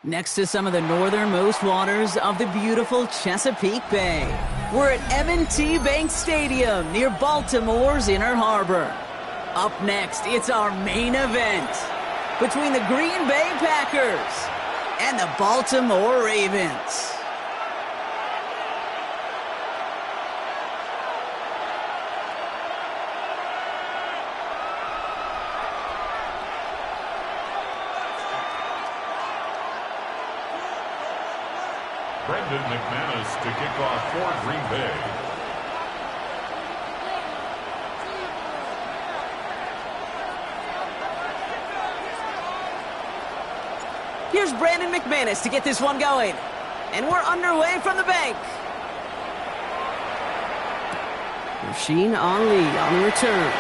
Next to some of the northernmost waters of the beautiful Chesapeake Bay, we're at M&T Bank Stadium near Baltimore's Inner Harbor. Up next, it's our main event between the Green Bay Packers and the Baltimore Ravens. McManus to kick off for Green Bay. Here's Brandon McManus to get this one going. And we're underway from the bank. Rasheen Ali on the return.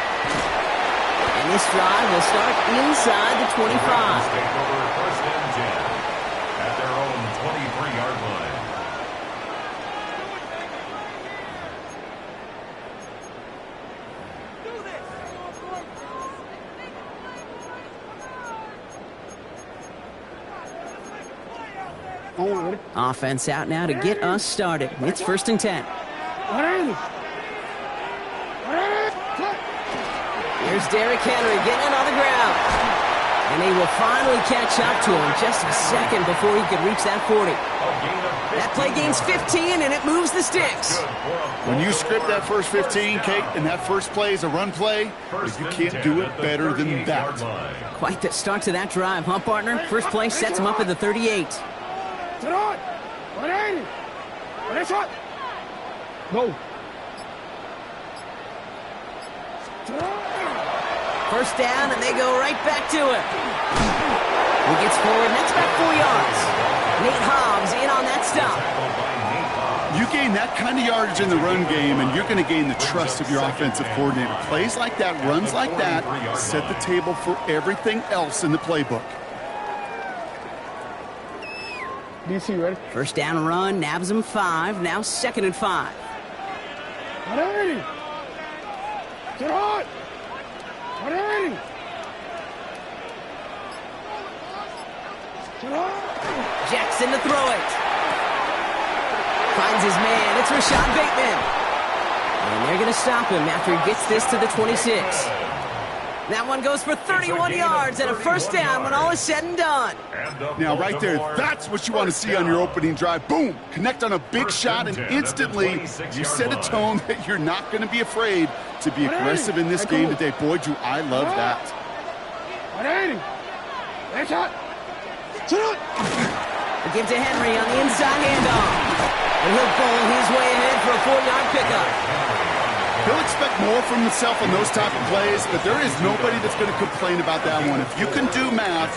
And this drive will start inside the 25. Take over first and 10 at their own 23-yard line. Offense out now to get us started. It's first and 10. Here's Derrick Henry getting it on the ground. And he will finally catch up to him just a second before he could reach that 40. That play gains 15, and it moves the sticks. When you script that first 15, Kate, and that first play is a run play, you can't do it better than that. Quite the start to that drive, huh, partner? First play sets him up at the 38. No. First down, and they go right back to it. He gets forward, and that's about 4 yards. Nate Hobbs in on that stop. You gain that kind of yardage in the run game, and you're going to gain the trust of your offensive coordinator. Plays like that, runs like that, set the table for everything else in the playbook. DC, ready? First down run, nabs him 5, now second and 5. Ready? Get on! Ready? Get on! Jackson to throw it. Finds his man. It's Rashad Bateman. And they're going to stop him after he gets this to the 26. That one goes for 31 yards and a first down when all is said and done. Now, right there, that's what you want to see on your opening drive. Boom! Connect on a big shot, and instantly you set a tone that you're not going to be afraid to be aggressive in this game today. Boy, do I love that. They give to Henry on the inside handoff. And he'll bowl his way ahead for a 4-yard pickup. He'll expect more from himself on those type of plays, but there is nobody that's going to complain about that one. If you can do math,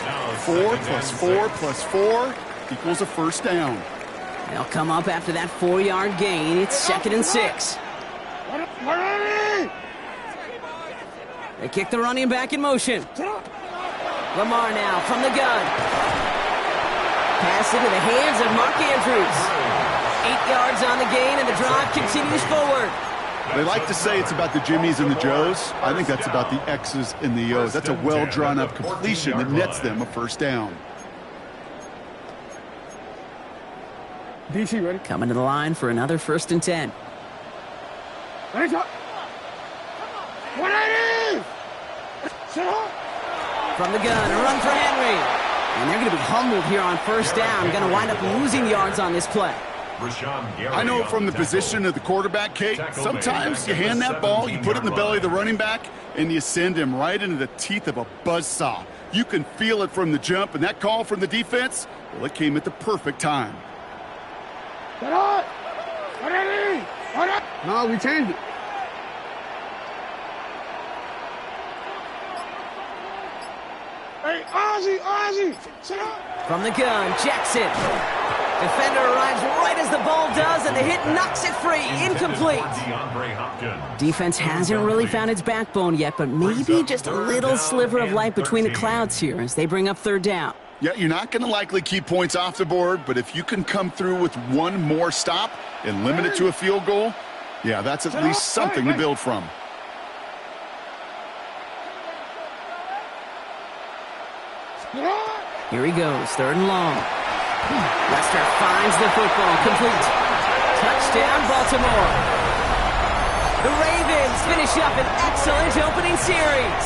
4 plus 4 plus 4 equals a first down. They'll come up after that 4-yard gain. It's second and 6. They kick the running back in motion. Lamar now from the gun. Pass into the hands of Mark Andrews. 8 yards on the gain, and the drive continues forward. They like to say it's about the Jimmies and the Joes. I think that's about the X's and the O's. That's a well-drawn-up completion that nets them a first down. DC, ready? Coming to the line for another first and 10. Ready, go. 180! From the gun, a run for Henry. And they're going to be humbled here on first down. Going to wind up losing yards on this play. I know from the position of the quarterback, Kate, sometimes you hand that ball, you put it in the belly of the running back, and you send him right into the teeth of a buzzsaw. You can feel it from the jump, and that call from the defense, well, it came at the perfect time. Get on! No, we changed it. Hey, Ozzy! Sit up! From the gun, Jackson. Defender arrives right as the ball does, and the hit knocks it free. Incomplete. Defense hasn't really found its backbone yet, but maybe just a little sliver of light between the clouds here as they bring up third down. Yeah, you're not going to likely keep points off the board, but if you can come through with one more stop and limit it to a field goal, yeah, that's at least something to build from. Here he goes, third and long. Lester finds the football, complete. Touchdown, Baltimore. The Ravens finish up an excellent opening series.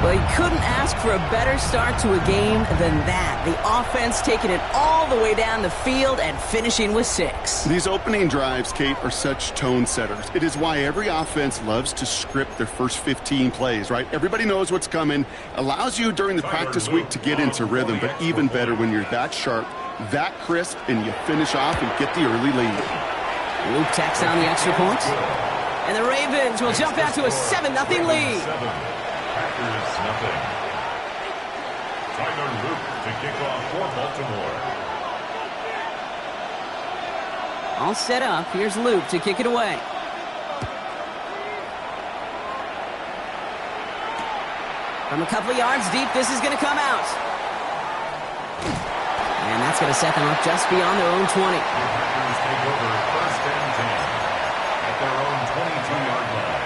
Well, he couldn't ask for a better start to a game than that. The offense taking it all the way down the field and finishing with 6. These opening drives, Kate, are such tone setters. It is why every offense loves to script their first 15 plays, right? Everybody knows what's coming. Allows you during the practice week to get into rhythm, but even better when you're that sharp, that crisp, and you finish off and get the early lead. Luke tacks on the extra point. And the Ravens will jump out to a 7-0 lead. Packers nothing. Tyler Luke to kick off for Baltimore. All set up. Here's Luke to kick it away. From a couple of yards deep, this is going to come out. And that's going to set them up just beyond their own 20. The Packers take over 1st and 10 at their own 22-yard line.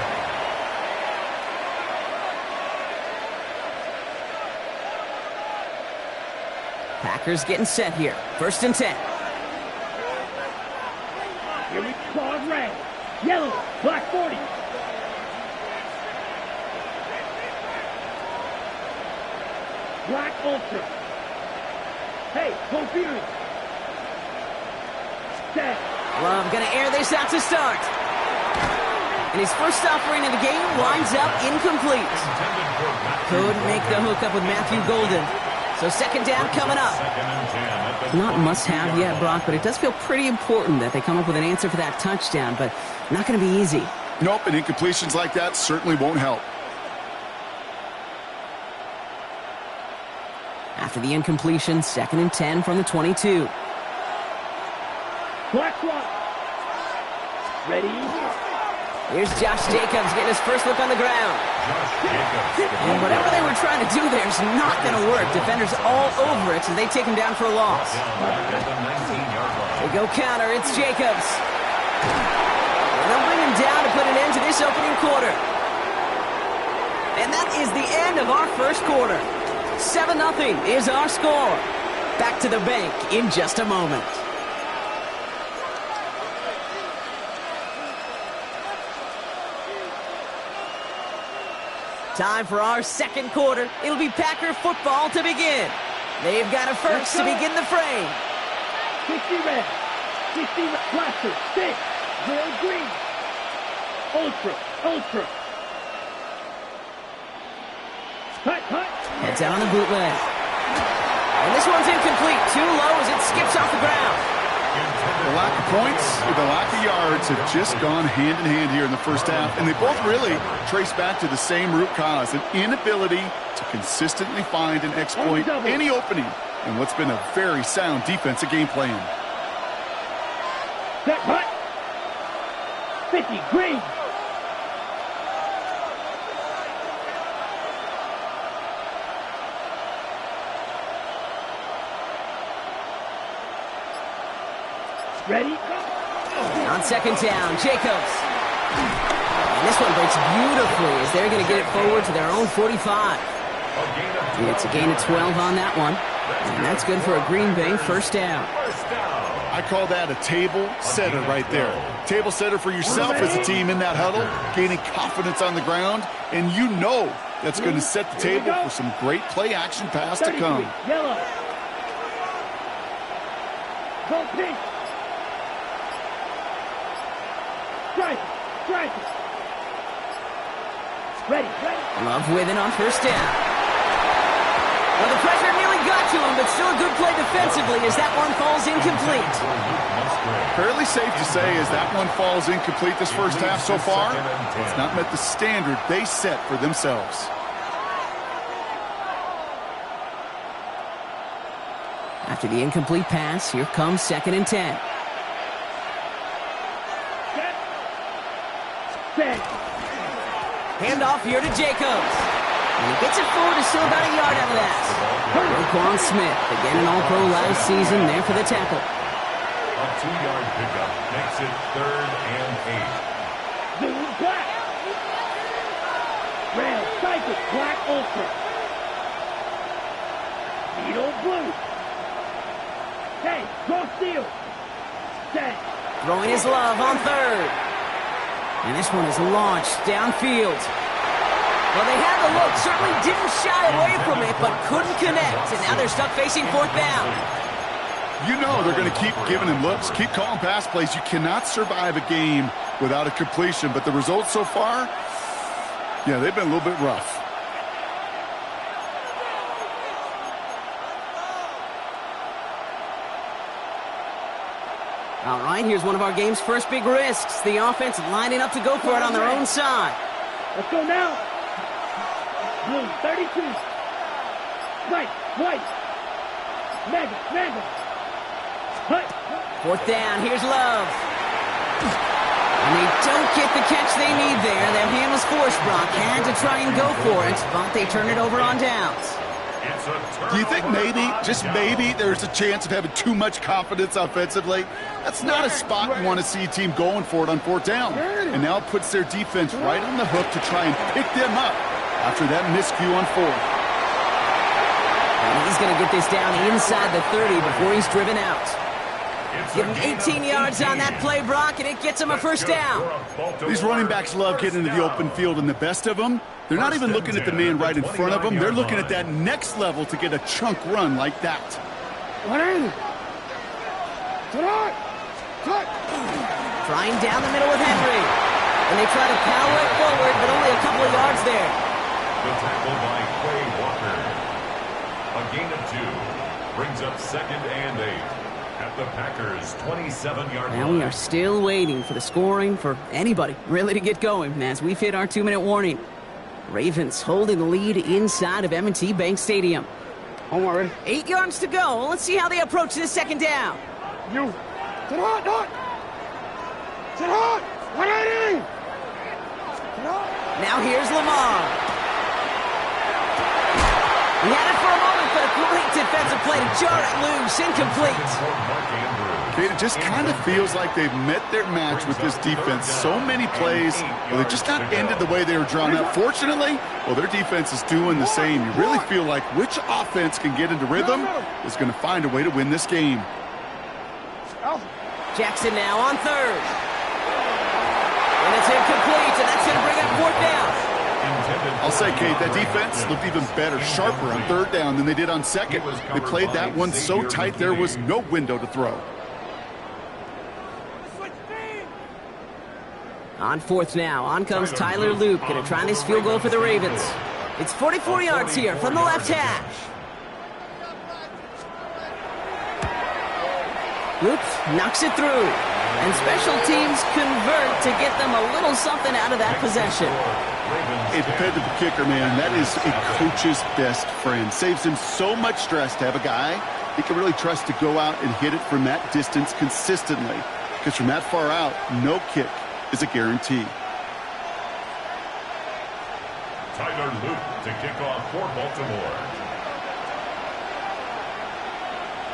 Packers getting set here. 1st and 10. Here we go. Red, yellow, black 40. Black ultra. Hey, go Fury. Set. Love going to air this out to start. And his first offering of the game winds up incomplete. Couldn't make the hook up with Matthew Golden. So 2nd down coming up. Not must-have yet, Brock, but it does feel pretty important that they come up with an answer for that touchdown, but not going to be easy. Nope, and incompletions like that certainly won't help. After the incompletion, 2nd and 10 from the 22. Black one. Ready? Here's Josh Jacobs getting his first look on the ground. And whatever they were trying to do there is not going to work. Defenders all over it, so they take him down for a loss. They go counter. It's Jacobs. And they'll bring him down to put an end to this opening quarter. And that is the end of our first quarter. 7-0 is our score. Back to the bank in just a moment. Time for our 2nd quarter. It'll be Packer football to begin. They've got a first to begin the frame. 60 red, 60 red, blaster, 6, 0 green, ultra, ultra. Cut. Heads out on the bootleg. And this one's incomplete. Too low as it skips off the ground. The lack of points or the lack of yards have just gone hand in hand here in the first half, and they both really trace back to the same root cause, an inability to consistently find and exploit any opening in what's been a very sound defensive game plan. Set, cut. 50, green. Ready? On 2nd down, Jacobs. And this one breaks beautifully as they're going to get it forward to their own 45. It's a gain of 12 on that one. And that's good for a Green Bay 1st down. I call that a table setter right there. Table setter for yourself as a team in that huddle, gaining confidence on the ground, and you know that's going to set the table for some great play-action pass to come. Yellow. Go pink. Strike. Ready. Love with it on 1st down. Well, the pressure nearly got to him, but still a good play defensively as that one falls incomplete. Fairly safe to say as that one falls incomplete this first half so far, it's not met the standard they set for themselves. After the incomplete pass, here comes 2nd and 10. Handoff here to Jacobs. And he gets it forward to still about a yard out of that. Roquan Smith, again an All-Pro last season, there for the tackle. A 2-yard pickup makes it 3rd and 8. Blue black. Red, cycle, black ultra. Beetle blue. Hey, go steal. Set. Throwing his love on third. And this one is launched downfield. Well, they had the look, certainly didn't shy away from it, but couldn't connect. And now they're stuck facing fourth down. You know they're going to keep giving him looks, keep calling pass plays. You cannot survive a game without a completion. But the results so far, yeah, they've been a little bit rough. All right, here's one of our game's first big risks. The offense lining up to go for it on their own side. Let's go now. Blue, 32. White. Mega. Hut. Fourth down, here's Love. And they don't get the catch they need there. Their hand was forced, Brock. Had to try and go for it, but they turn it over on downs. Do you think maybe, just maybe, there's a chance of having too much confidence offensively? That's not a spot you want to see a team going for it on fourth down. And now it puts their defense right on the hook to try and pick them up after that miscue on fourth. And he's going to get this down inside the 30 before he's driven out. Give him 18 yards on that play, Brock, and it gets him a first down. These running backs love getting into the open field, and the best of them, they're not even looking at the man right in front of them. They're looking at that next level to get a chunk run like that. Trying down the middle with Henry. And they try to power it forward, but only a couple of yards there. The tackle by Quay Walker. A gain of 2 brings up 2nd and 8 at the Packers' 27-yard line. Now we are still waiting for the scoring for anybody really to get going as we've hit our 2-minute warning. Ravens holding the lead inside of M&T Bank Stadium. 8 yards to go. Let's see how they approach this second down. Sit hot. 180. Now here's Lamar. He had it for a moment, but a great defensive play to jar it loose. Incomplete. It just kind of feels like they've met their match with this defense. So many plays, well, they're just not ended the way they were drawn up. Fortunately, well, their defense is doing the same. You really feel like which offense can get into rhythm is going to find a way to win this game. Jackson now on third. And it's incomplete, and that's going to bring up fourth down. I'll say, Kate, that defense looked even better, sharper on third down than they did on second. They played that one so tight there was no window to throw. On fourth now, on comes Tyler Loop, going to try this field goal for the Ravens. It's 44 yards here from the left hash. Loop knocks it through, and special teams convert to get them a little something out of that possession. It depends on the kicker, man. That is a coach's best friend. Saves him so much stress to have a guy he can really trust to go out and hit it from that distance consistently. Because from that far out, no kick is a guarantee. Tyler Loop to kick off for Baltimore.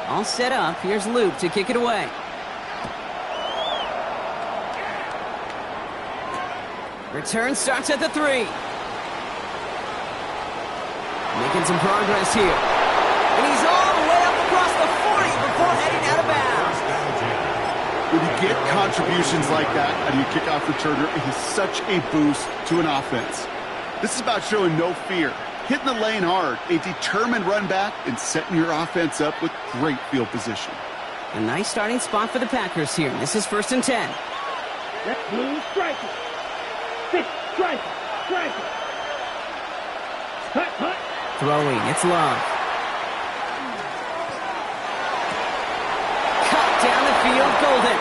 All set up. Here's Loop to kick it away. Return starts at the 3. Making some progress here. And he's all the way up across the 40 before heading out of bounds. When you get contributions like that out of your kickoff returner, it is such a boost to an offense. This is about showing no fear, hitting the lane hard, a determined run back, and setting your offense up with great field position. A nice starting spot for the Packers here. This is 1st and 10. Let's blue strike it. Strike it. Hut. Throwing, it's Love. Cut down the field, Golden.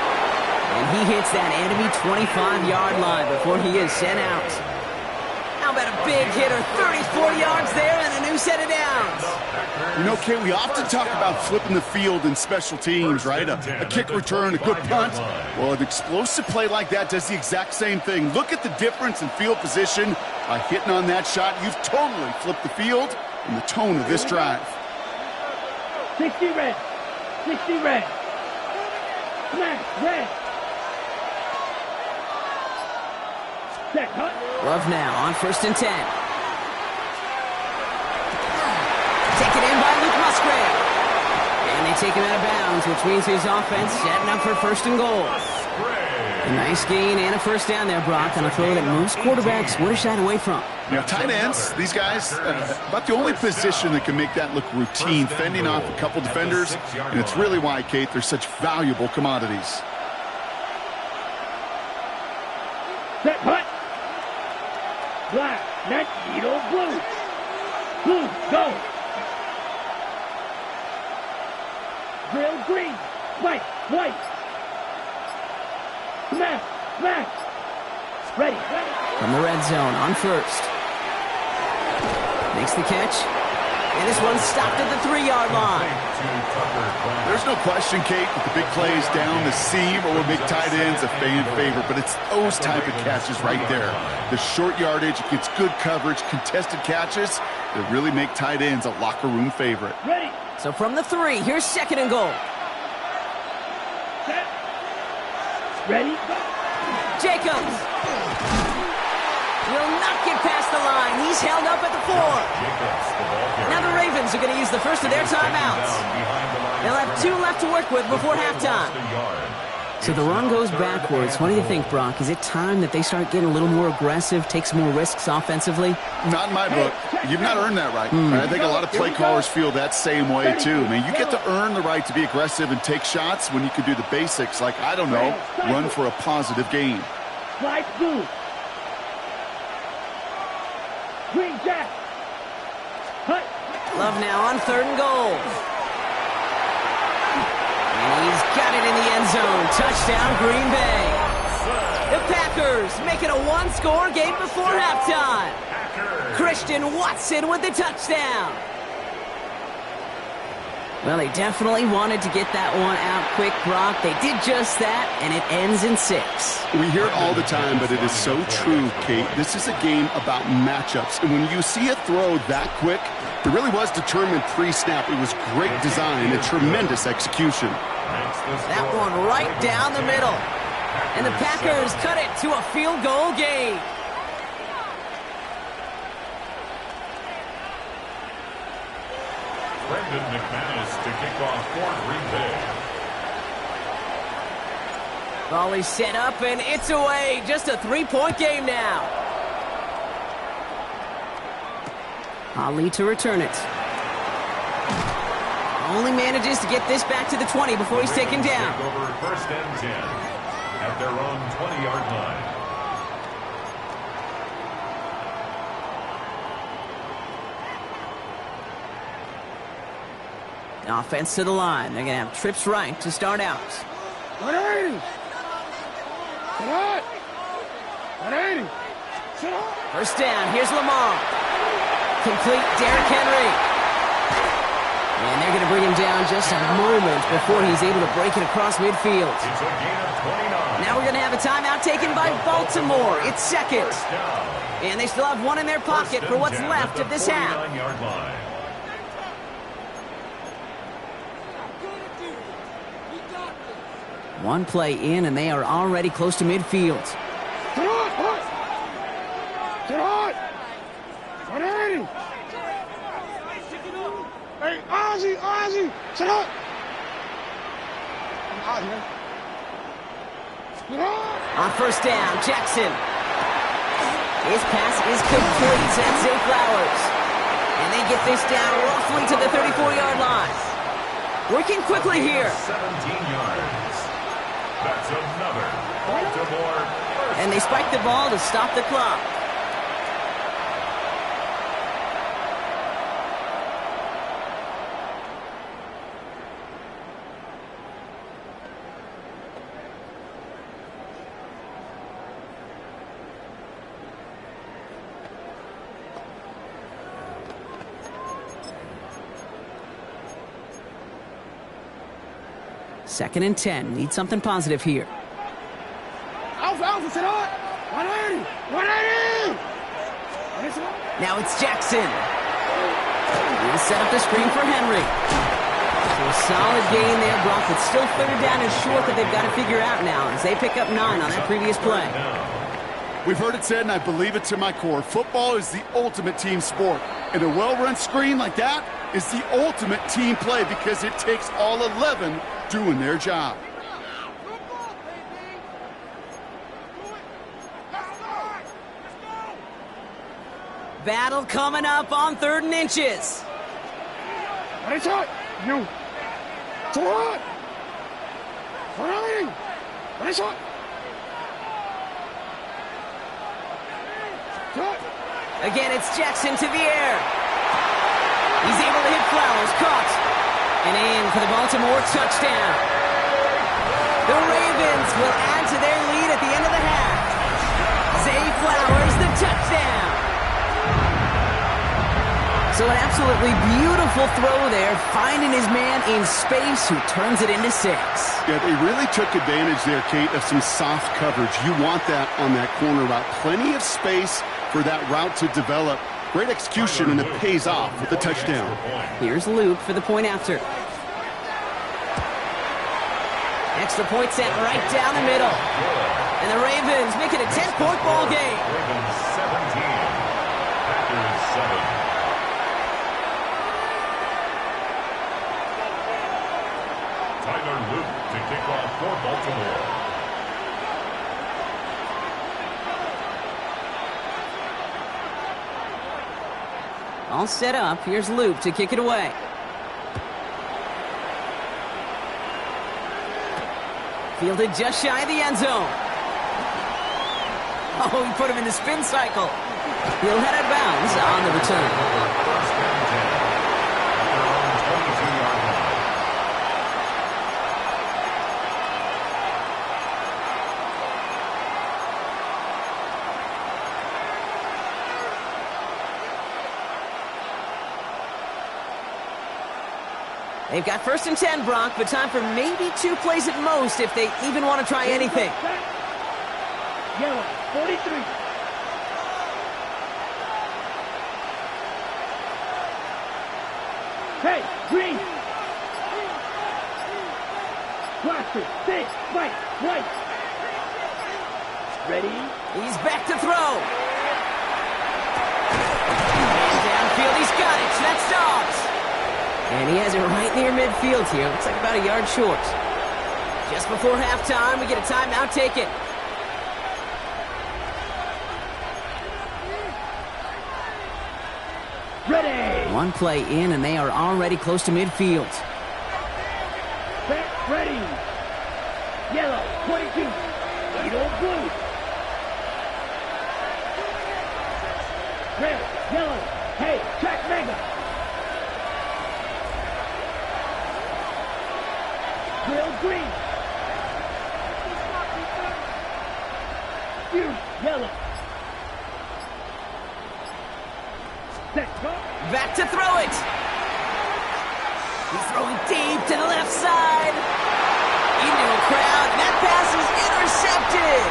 And he hits that enemy 25-yard line before he is sent out. How about a big hitter, 34 yards there and a new set of downs. You know, Kate, we often talk about flipping the field in special teams, right? A kick return, a good punt. Well, an explosive play like that does the exact same thing. Look at the difference in field position. By hitting on that shot, you've totally flipped the field and the tone of this drive. 60 red. Smash red. Set, hut. Love now on 1st and 10. Taken in by Luke Musgrave. take him out of bounds, which means his offense setting up for first and goal. A nice gain and a first down there, Brock, on a throw that most quarterbacks would have shied away from. You know, tight ends, these guys, about the only position that can make that look routine, fending off a couple defenders, and it's really why, Kate, they're such valuable commodities. Set, hut. Black, net, yellow, blue. Blue, go. Grill, green. White, white. Smash, smash. Ready, ready. From the red zone on first. Makes the catch. And this one's stopped at the 3-yard line. There's no question, Kate, that the big plays down the seam or will make tight ends a fan favorite, but it's those type of catches right there. The short yardage, it gets good coverage, contested catches that really make tight ends a locker room favorite. Ready. So from the 3, here's second and goal. Set. Ready, go. Jacobs will not get past the line. He's held up at the 4. Now the Ravens are going to use the first of their timeouts. They'll have 2 left to work with before halftime. So the run goes backwards. What do you think, Brock? Is it time that they start getting a little more aggressive, take some more risks offensively? Not in my book. You've not earned that right. I think a lot of play callers feel that same way, too. I mean, you get to earn the right to be aggressive and take shots when you can do the basics, like, I don't know, run for a positive gain. Slide blue. Green jack. Hut. Love now on third and goal. And he's got it in the end zone. Touchdown, Green Bay. The Packers make it a 1-score game before halftime. Christian Watson with the touchdown. Well, they definitely wanted to get that one out quick, Brock. They did just that, and it ends in 6. We hear it all the time, but it is so true, Kate. This is a game about matchups, and when you see a throw that quick, it really was determined pre-snap. It was great design and tremendous execution. That one right down the middle. And the Packers cut it to a field goal game. Brendan McManus to kick off for Green Bay. Volley set up, and it's away. Just a 3-point game now. Ali to return it. Only manages to get this back to the 20 before he's taken down. Take over first and 10 at their own 20-yard line. Offense to the line. They're going to have trips right to start out. 180. Sit hot. 180. Sit hot. First down. Here's Lamar. Complete Derrick Henry. And they're going to bring him down just a moment before he's able to break it across midfield. It's a gain of 29. Now we're going to have a timeout taken by Baltimore. It's second. And they still have one in their pocket for what's left of this half. 49-yard line. One play in, and they are already close to midfield. Sit hot. Sit hot. 180. Hey, Ozzy. Sit hot. On first down, Jackson. His pass is complete. That's Zay Flowers. And they get this down roughly to the 34-yard line. Working quickly here. 17 yards. That's another Baltimore first. And they spike the ball to stop the clock. Second and 10. Need something positive here. Alpha, sit hot. 180. 180. Now it's Jackson. He'll set up the screen for Henry. So a solid gain there, Brock. It's still third down and short that they've got to figure out now as they pick up 9 on that previous play. We've heard it said, and I believe it to my core. Football is the ultimate team sport. And a well-run screen like that, is the ultimate team play because it takes all 11 doing their job. Battle coming up on 3rd and inches. Nice hot. You. Too hot. Flying. Nice hot. Again, it's Jackson to the air. He's able to hit Flowers. Caught. And in for the Baltimore touchdown. The Ravens will add to their lead at the end of the half. Zay Flowers, the touchdown. So an absolutely beautiful throw there, finding his man in space who turns it into 6. Yeah, they really took advantage there, Kate, of some soft coverage. You want that on that corner route. Plenty of space for that route to develop. Great execution, and it pays off with the touchdown. Here's Luke for the point after. Extra point set right down the middle. And the Ravens make it a 10-point ball game. Ravens 17, Packers 7. Luke to kick off for Baltimore. All set up. Here's Luke to kick it away. Fielded just shy of the end zone. Oh, he put him in the spin cycle. He'll head out of bounds on the return. First and 10 at their own 22-yard line. They've got 1st and 10, Brock, but time for maybe 2 plays at most if they even want to try anything. Yellow, 43. Hey, green. Blaster, 6, white. Ready? He's back to throw. And downfield, he's got it. That's Dobbs. And he has it right near midfield here. Looks like about a yard short. Just before halftime, we get a timeout taken. Ready. One play in, and they are already close to midfield. Set, ready. Yellow, 22. Yellow, blue. Red, yellow. Hey, track mega. Grill green. You, yellow. Set, go. Back to throw it. He's throwing deep to the left side. Into a crowd. That pass is intercepted.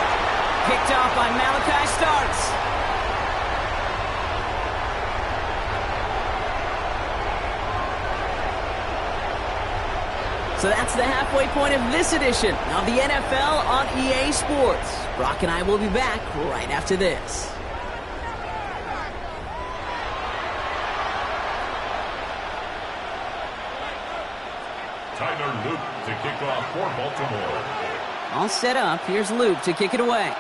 Picked off by Malachi Starks. So that's the halfway point of this edition of the NFL on EA Sports. Brock and I will be back right after this. Tyler Luke to kick off for Baltimore. All set up. Here's Luke to kick it away.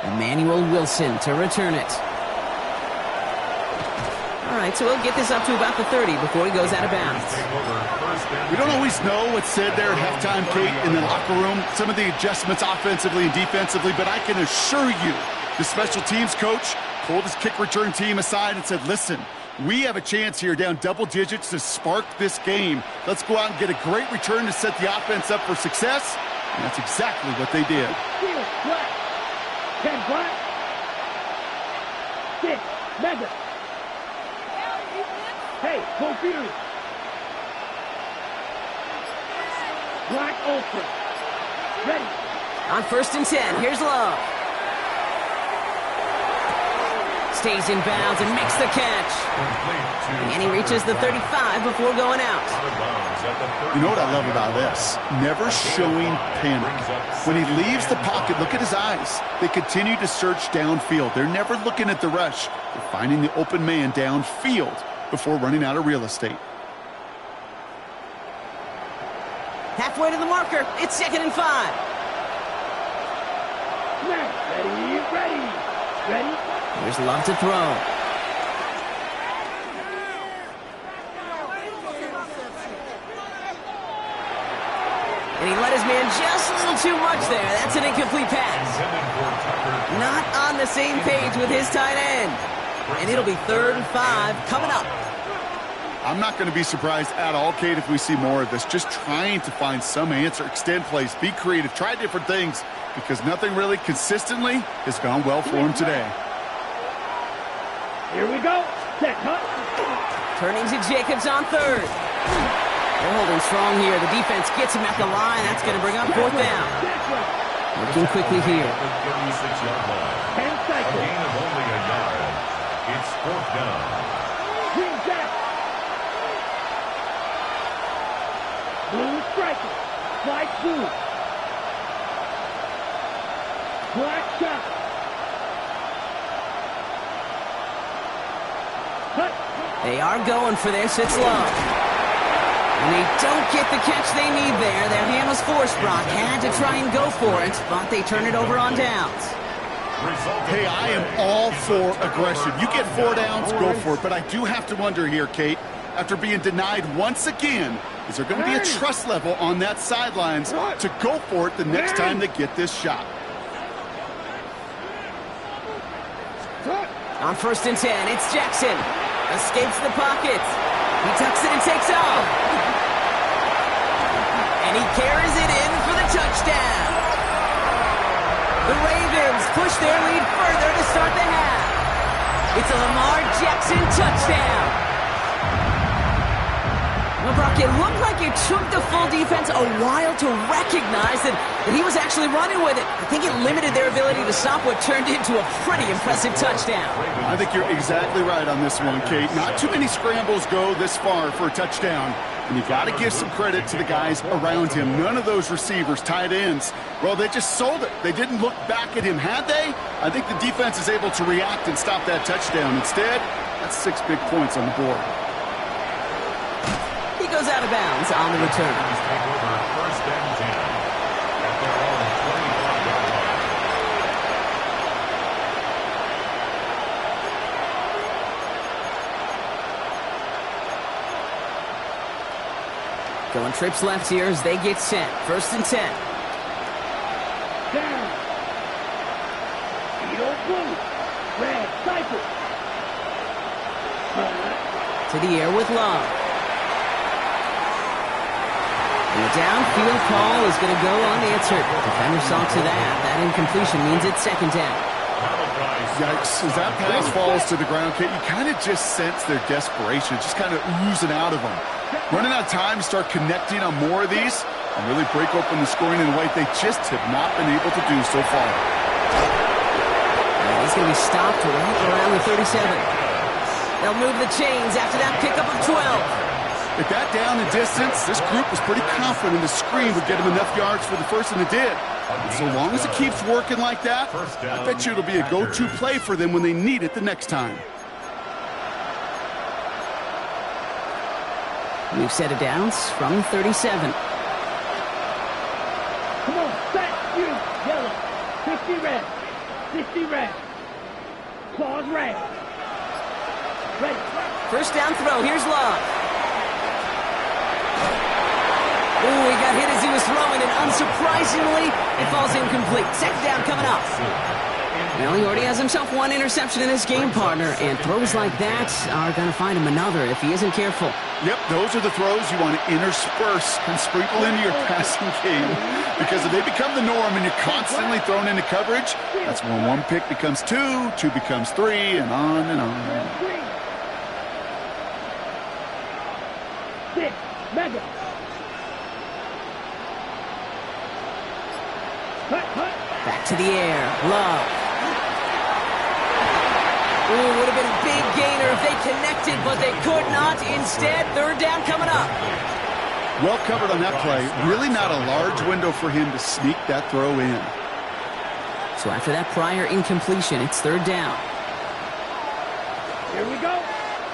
Emmanuel Wilson to return it. All right, so we'll get this up to about the 30 before he goes out of bounds. We don't always know what's said there at halftime, Kate, in the locker room. Some of the adjustments offensively and defensively, but I can assure you the special teams coach pulled his kick return team aside and said, listen, we have a chance here down double digits to spark this game. Let's go out and get a great return to set the offense up for success. And that's exactly what they did. 10 black. 6 mega. Hey, go Fury. Black Ultra. Ready. On 1st and 10, here's Love. stays in bounds and makes the catch. And he reaches the 35 before going out. You know what I love about this? Never showing panic. When he leaves the pocket, look at his eyes. They continue to search downfield. They're never looking at the rush. They're finding the open man downfield before running out of real estate. Halfway to the marker. It's 2nd and 5. Ready. Here's Love to throw. And he let his man just a little too much there. That's an incomplete pass. Not on the same page with his tight end. And it'll be 3rd and 5 coming up. I'm not going to be surprised at all, Kate, if we see more of this. Just trying to find some answer, extend plays, be creative, try different things, because nothing really consistently has gone well for him today. Here we go. Set, cut. Turning to Jacobs on 3rd. They're holding strong here. The defense gets him at the line. That's going to bring up 4th down. Looking quickly here. 10 seconds. A gain of only a yard. It's 4th down. Green back. Blue striker. Flight blue. Black shot. Cut. They are going for this. It's Love. And they don't get the catch they need there. Their hand was forced, Brock. Had to try and go for it, but they turn it over on downs. Hey, I am all for aggression. You get 4 downs, go for it. But I do have to wonder here, Kate, after being denied once again, is there going to be a trust level on that sidelines to go for it the next time they get this shot? On 1st and 10, it's Jackson. Escapes the pocket. He tucks it and takes off. And he carries it in for the touchdown. The Ravens push their lead further to start the half. It's a Lamar Jackson touchdown. Well, Brock, it looked like it took the full defense a while to recognize that he was actually running with it. I think it limited their ability to stop what turned into a pretty impressive touchdown. I think you're exactly right on this one, Kate. Not too many scrambles go this far for a touchdown. And you got to give some credit to the guys around him. None of those receivers, tight ends, well, they just sold it. They didn't look back at him, had they? I think the defense is able to react and stop that touchdown. Instead, that's 6 big points on the board. He goes out of bounds on the return. Take over 1st and 10 at their own 25-yard line. Going trips left here as they get set. 1st and 10. Down. Field blue. Red cycle. To the air with Love. And the downfield call is going to go unanswered. Defender saw to that. That incompletion means it's 2nd down. Yikes. As that pass falls to the ground, Kate, you kind of just sense their desperation, just kind of oozing out of them. Running out of time to start connecting on more of these and really break open the scoring in a way they just have not been able to do so far. And he's going to be stopped right around the 37. They'll move the chains after that pickup of 12. At that down and distance, this group was pretty confident the screen would get them enough yards for the first, and it did. And so long as it keeps working like that, I bet you it'll be a go-to play for them when they need it the next time. New set of downs from 37. Come on, set, you, yellow, 50 red, 60 red, claws red. Ready. 1st down throw, here's Love. Ooh, he got hit as he was throwing, and unsurprisingly, it falls incomplete. 2nd down coming up. Well, he already has himself 1 interception in his game, partner, and throws like that are going to find him another if he isn't careful. Yep, those are the throws you want to intersperse and sprinkle into your passing game, because if they become the norm and you're constantly thrown into coverage, that's when 1 pick becomes 2, 2 becomes 3, and on and on. 6, mega. Cut. Back to the air. Love. Ooh, would have been a big gainer if they connected, but they could not. Instead, third down coming up. Well covered on that play. Really not a large window for him to sneak that throw in. So after that prior incompletion, it's third down. Here we go.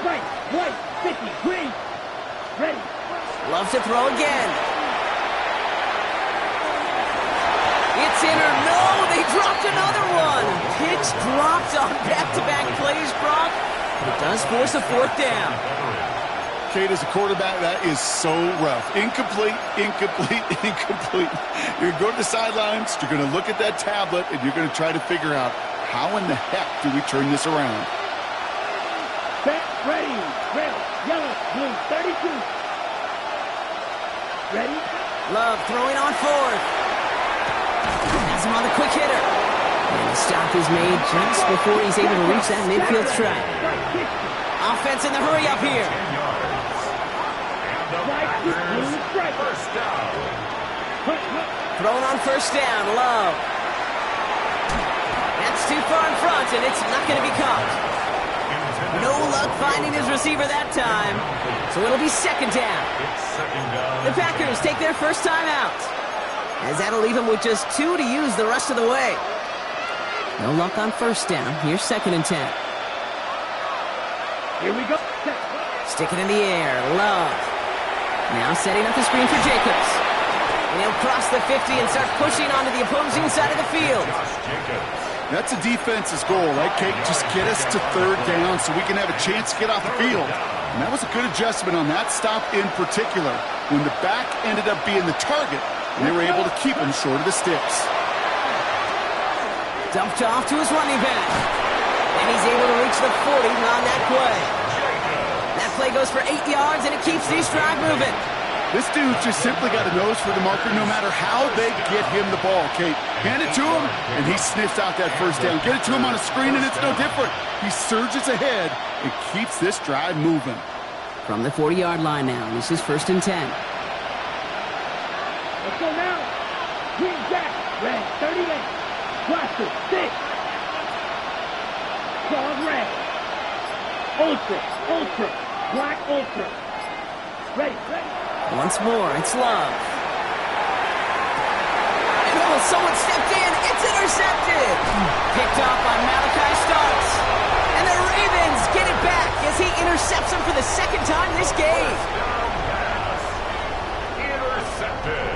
Right, white, 50, green. Ready. Loves to throw again. It's in or no, they dropped another one. Picks dropped on back-to-back plays, Brock. It does force a fourth down. Kate, as a quarterback, that is so rough. Incomplete, incomplete, incomplete. You're going to go to the sidelines, you're going to look at that tablet, and you're going to try to figure out how in the heck do we turn this around. Set, ready, red, yellow, blue, 32. Ready? Love throwing on fourth. Has him on the quick hitter. And the stop is made just before he's able to reach that midfield strike. Offense in the hurry up here. First down. Throwing on first down, Love. That's too far in front, and it's not going to be caught. No luck finding his receiver that time, so it'll be second down. The Packers take their first time out, as that'll leave them with just 2 to use the rest of the way. No luck on first down. Here's second and 10. Here we go. Stick it in the air, Love. Now setting up the screen for Jacobs. And he'll cross the 50 and start pushing onto the opposing side of the field. That's a defense's goal, right, Kate? Just get us to third down so we can have a chance to get off the field. And that was a good adjustment on that stop in particular, when the back ended up being the target, and they were able to keep him short of the sticks. Dumped off to his running back. And he's able to reach the 40 on that play. That play goes for 8 yards, and it keeps these drive moving. This dude just simply got a nose for the marker no matter how they get him the ball, Kate. Hand it to him, and he sniffs out that first down. Get it to him on a screen, and it's no different. He surges ahead and keeps this drive moving. From the 40-yard line now, this is first and 10. Let's go now. Green Jack, red, 38. Blaster, 6. Claws red. Ultra, ultra, black ultra. Ready, ready. Once more, it's Love. And oh, someone stepped in. It's intercepted. Picked off by Malachi Starks. And the Ravens get it back as he intercepts him for the second time this game. Intercepted.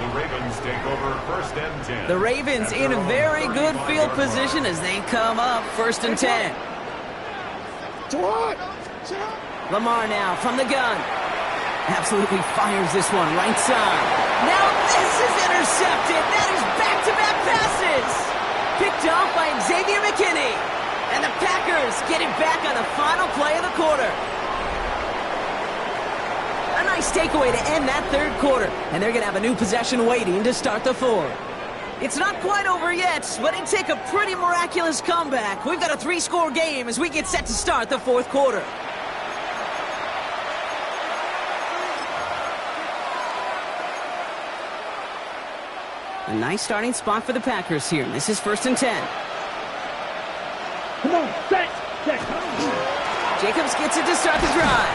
The Ravens take over first and 10. The Ravens in a very good field position as they come up first and 10. Lamar now from the gun. Absolutely fires this one right side. Now this is intercepted. That is back-to-back passes. Picked off by Xavier McKinney. And the Packers get it back on the final play of the quarter. A nice takeaway to end that third quarter. And they're going to have a new possession waiting to start the fourth. It's not quite over yet, but it take a pretty miraculous comeback. We've got a 3-score game as we get set to start the fourth quarter. A nice starting spot for the Packers here. This is first and 10. Come on, set. Jacobs gets it to start the drive.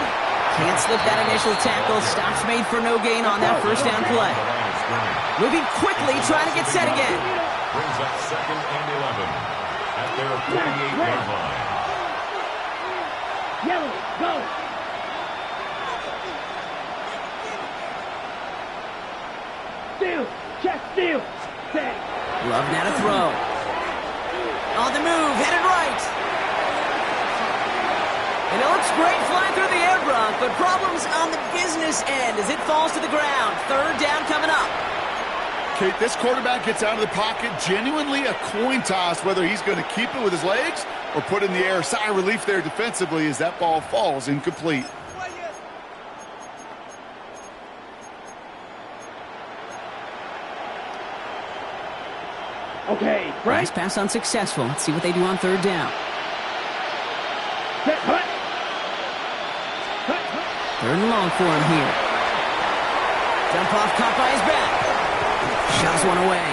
Can't slip that initial tackle. Stops made for no gain on that first down play. Moving quickly, trying to get set again. Brings up second and 11 at their 48-yard line. Yellow, go. Steal, check, steal. Set. Love now to throw. On the move, headed right. And it looks great flying through the air, Brock, but problems on the business end as it falls to the ground. Third down coming up. Kate, this quarterback gets out of the pocket, genuinely a coin toss, whether he's going to keep it with his legs or put it in the air. Sigh of relief there defensively as that ball falls incomplete. Okay, Nice pass unsuccessful. Let's see what they do on third down. Set, hut. Third and long for him here. Jump off, caught by his back. Shoves one away.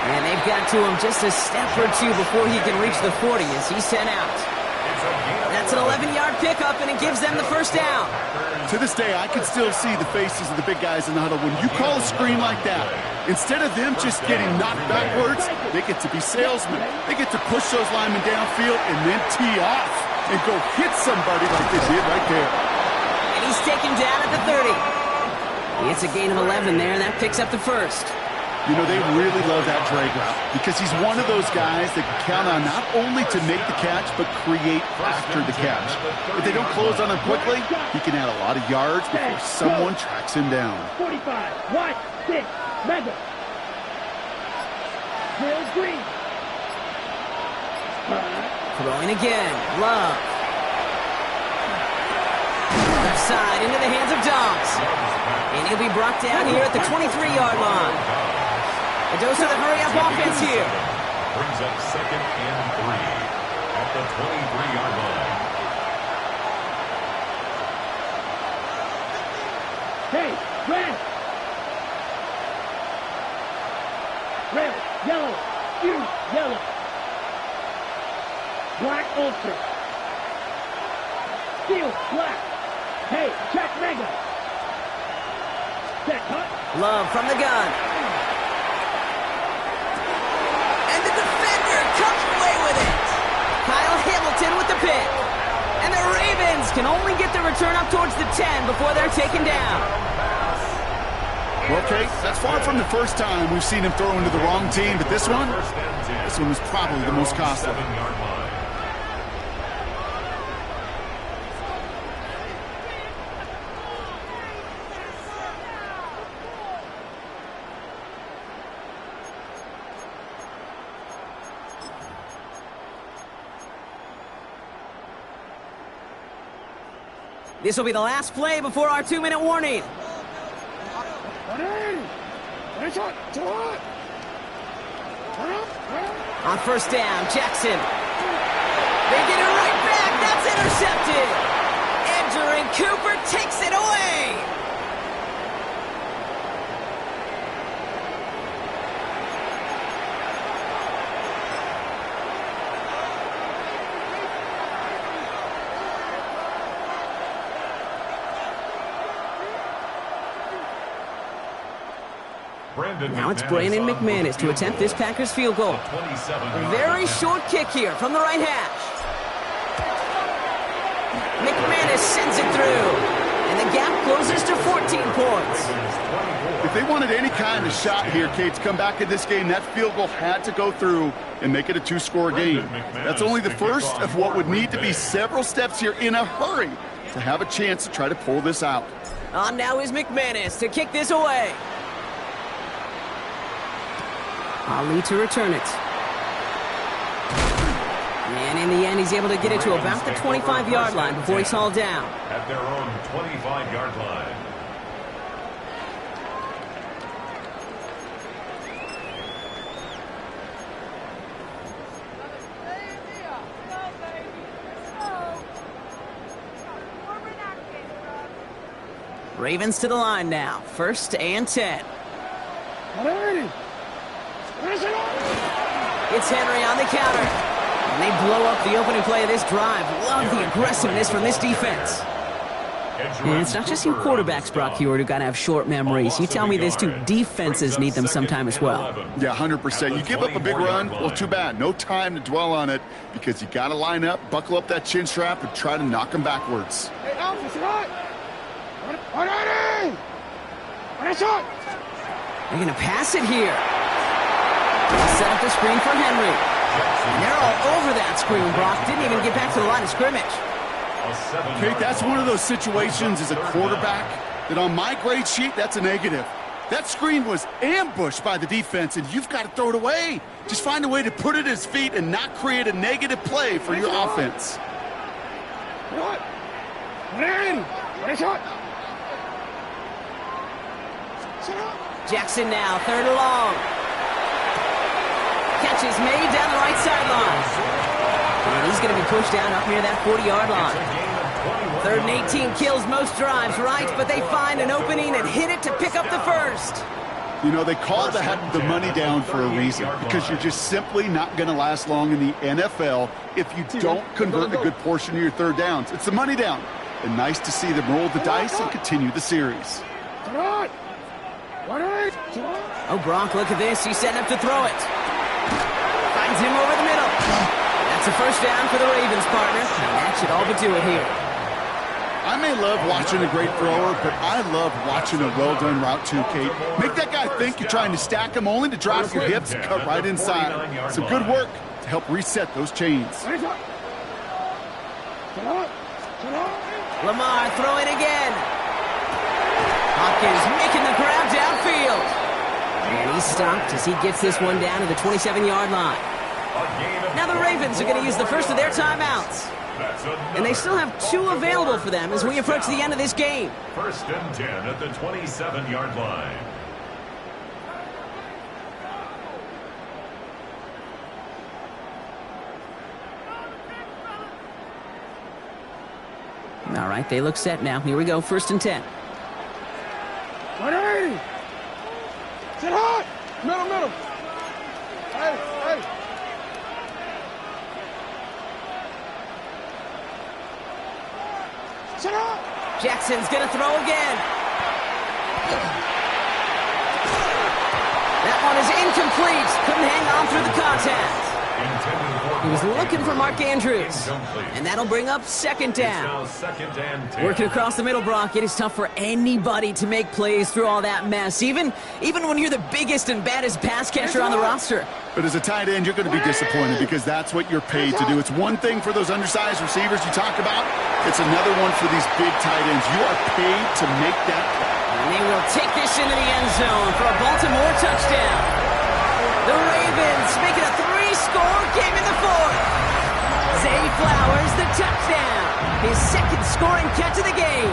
And they've got to him just a step or two before he can reach the 40 as he's sent out. That's an 11-yard pickup, and it gives them the first down. To this day, I can still see the faces of the big guys in the huddle. When you call a screen like that, instead of them just getting knocked backwards, they get to be salesmen. They get to push those linemen downfield and then tee off and go hit somebody like they did right there. And he's taken down at the 30. It's a gain of 11 there, and that picks up the first. You know, they really love that drag route because he's one of those guys that can count on not only to make the catch, but create after the catch. If they don't close on him quickly, he can add a lot of yards before someone tracks him down. 45, 1, 6, Mega. Drills green. Throwing again, Love. Left side into the hands of Dobbs. And he'll be brought down here at the 23-yard line. A dose of the hurry-up offense here. Brings up 2nd and 3 at the 23-yard line. Hey, red. Red, yellow, you, yellow. Black ultra. Steel, black. Hey, check Mega. Set cut. Love from the gun. And the defender comes away with it. Kyle Hamilton with the pick. And the Ravens can only get the return up towards the 10 before they're taken down. Well, Kate, that's far from the first time we've seen him throw into the wrong team, but this one was probably the most costly. This will be the last play before our 2-minute warning. On first down, Jackson. They get it right back. That's intercepted. Edger and Cooper takes it away. Now it's Brandon McManus to attempt this Packers field goal. A very short kick here from the right hash. McManus sends it through. And the gap closes to 14 points. If they wanted any kind of shot here, Kate, to come back in this game, that field goal had to go through and make it a 2-score game. That's only the first of what would need to be several steps here in a hurry to have a chance to try to pull this out. On now is McManus to kick this away. Ali to return it. And in the end, he's able to get it to about the 25-yard line before he's hauled down. At their own 25-yard line. Ravens to the line now. 1st and 10. It's Henry on the counter. And they blow up the opening play of this drive. Love the aggressiveness from this defense. And it's not just you quarterbacks, Brock Heward, who got to have short memories. You tell me this too, defenses need them sometime as well. Yeah, 100%. You give up a big run, well, too bad. No time to dwell on it because you got to line up, buckle up that chin strap, and try to knock them backwards. They're going to pass it here. Set up the screen for Henry. And they're all over that screen, Brock. Didn't even get back to the line of scrimmage. Kate, that's one of those situations as a quarterback that on my grade sheet, that's a negative. That screen was ambushed by the defense, and you've got to throw it away. Just find a way to put it at his feet and not create a negative play for your offense. Jackson now, 3rd and long. Catch is made down the right sideline. And he's going to be pushed down up near that 40-yard line. 3rd and 18 kills most drives, right? But they find an opening and hit it to pick up the first. You know, they call that the money down for a reason, because you're just simply not going to last long in the NFL if you don't convert a good portion of your third downs. It's the money down. And nice to see them roll the dice and continue the series. Oh, Brock, look at this. He's setting up to throw it. Finds him over the middle. That's a first down for the Ravens, partner. And that should all but do it here. I may love watching a great thrower, but I love watching a well-done route too, Kate. Make that guy think you're trying to stack him only to drop your hips and cut right inside. Some good work to help reset those chains. Lamar throwing again. Hopkins making the grab downfield. And he's stopped as he gets this one down to the 27-yard line. Now the Ravens are going to use the first of their timeouts. And they still have 2 available for them as we approach the end of this game. First and 10 at the 27-yard line. All right, they look set now. Here we go, first and 10. Ready! Sit hot! Middle! Hey! Sit hot! Jackson's going to throw again. That one is incomplete. Couldn't hang on through the contact. He was looking for Mark Andrews. And that'll bring up second down. Working across the middle, Brock, it is tough for anybody to make plays through all that mess, even when you're the biggest and baddest pass catcher on the roster. But as a tight end, you're going to be disappointed because that's what you're paid to do. It's one thing for those undersized receivers you talk about. It's another one for these big tight ends. You are paid to make that play. And they will take this into the end zone for a Baltimore touchdown. The Ravens make it a 3-score game in the fourth. Zay Flowers, the touchdown. His second scoring catch of the game.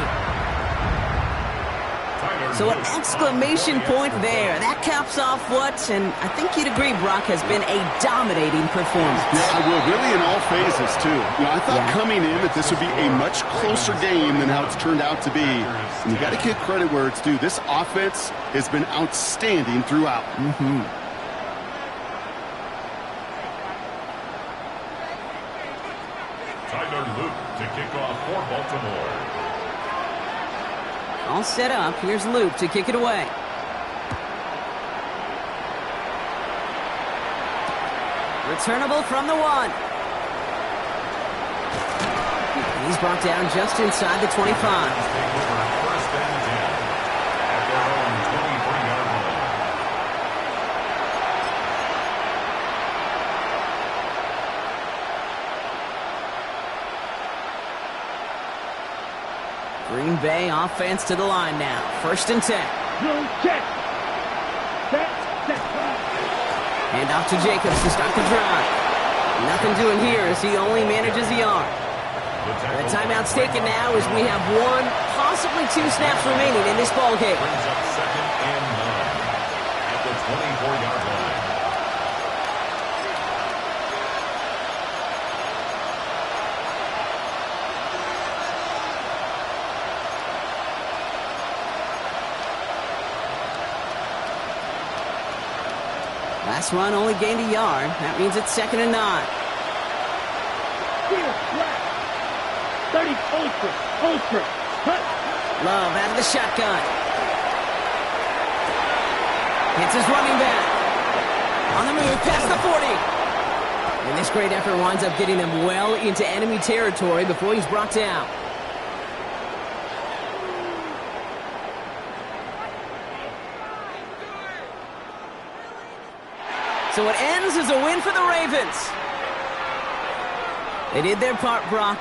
So an exclamation point there. That caps off what, and I think you'd agree, Brock, has been a dominating performance. Yeah, I will. Really in all phases, too. You know, I thought coming in that this would be a much closer game than how it's turned out to be. And you got to give credit where it's due. This offense has been outstanding throughout. Tyler Luke to kick off for Baltimore. All set up. Here's Luke to kick it away. Returnable from the 1. He's brought down just inside the 25. First and 10 at their own 23-yard line. Green Bay offense to the line now. First and 10. Check. Set. Hand off to Jacobs to start the drive. Nothing doing here as he only manages the arm. The timeout's taken now as we have 1, possibly 2 snaps remaining in this ball game. Brings up second and 9 at the 24-yard line. Last run only gained a yard. That means it's second and 9. 30, ultra. Love out of the shotgun. Hits his running back. On the move, past the 40. And this great effort winds up getting them well into enemy territory before he's brought down. So it ends as a win for the Ravens. They did their part, Brock,